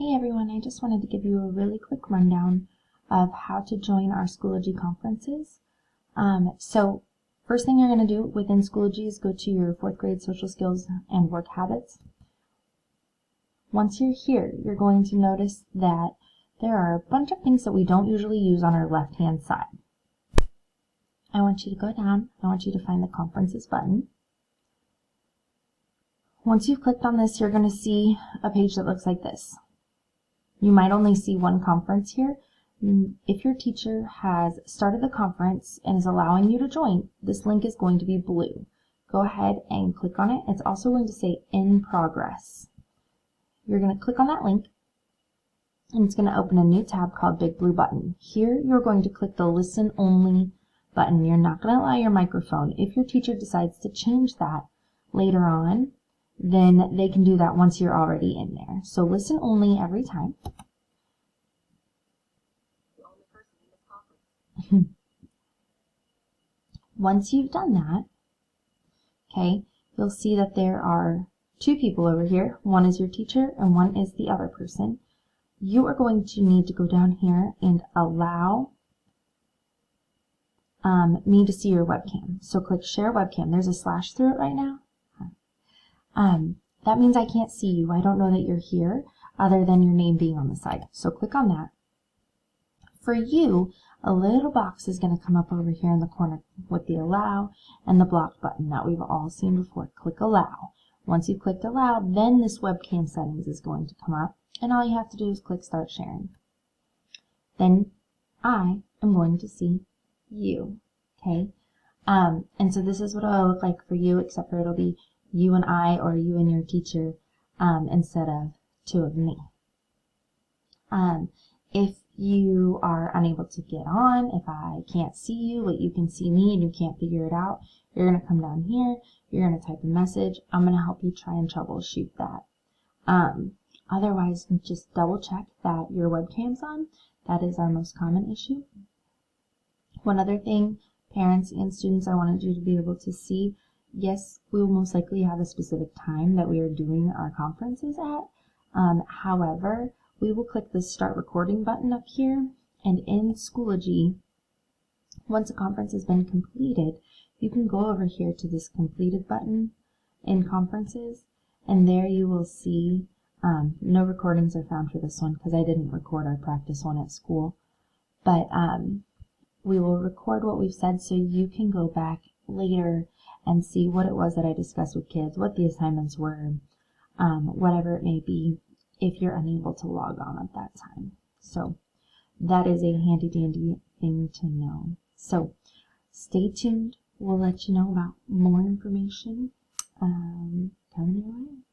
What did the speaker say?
Hey everyone, I just wanted to give you a really quick rundown of how to join our Schoology conferences. So first thing you're going to do within Schoology is go to your 4th grade social skills and work habits. Once you're here, you're going to notice that there are a bunch of things that we don't usually use on our left hand side. I want you to go down. I want you to find the conferences button. Once you've clicked on this, you're going to see a page that looks like this. You might only see one conference here. If your teacher has started the conference and is allowing you to join, this link is going to be blue. Go ahead and click on it. It's also going to say in progress. You're going to click on that link and it's going to open a new tab called Big Blue Button. Here you're going to click the listen only button. You're not going to allow your microphone. If your teacher decides to change that later on, then they can do that once you're already in there. So listen only every time. Once you've done that, okay, you'll see that there are two people over here. One is your teacher and one is the other person. You are going to need to go down here and allow me to see your webcam. So click share webcam. There's a slash through it right now. That means I can't see you. I don't know that you're here other than your name being on the side. So click on that. For you, a little box is going to come up over here in the corner with the allow and the block button that we've all seen before. Click allow. Once you've clicked allow, then this webcam settings is going to come up and all you have to do is click start sharing. Then I am going to see you. Okay? And so this is what it'll look like for you, except for it'll be you and I or you and your teacher instead of two of me. If you are unable to get on, if I can't see you, but you can see me and you can't figure it out, you're going to come down here, you're going to type a message. I'm going to help you try and troubleshoot that. Otherwise, just double check that your webcam's on. That is our most common issue. One other thing, parents and students, I wanted you to be able to see, yes, we will most likely have a specific time that we are doing our conferences at. However, we will click the start recording button up here, and in Schoology, once a conference has been completed, you can go over here to this completed button in conferences, and there you will see no recordings are found for this one because I didn't record our practice one at school, but we will record what we've said so you can go back later and see what it was that I discussed with kids, what the assignments were, whatever it may be, if you're unable to log on at that time. So that is a handy dandy thing to know. So stay tuned. We'll let you know about more information coming your way.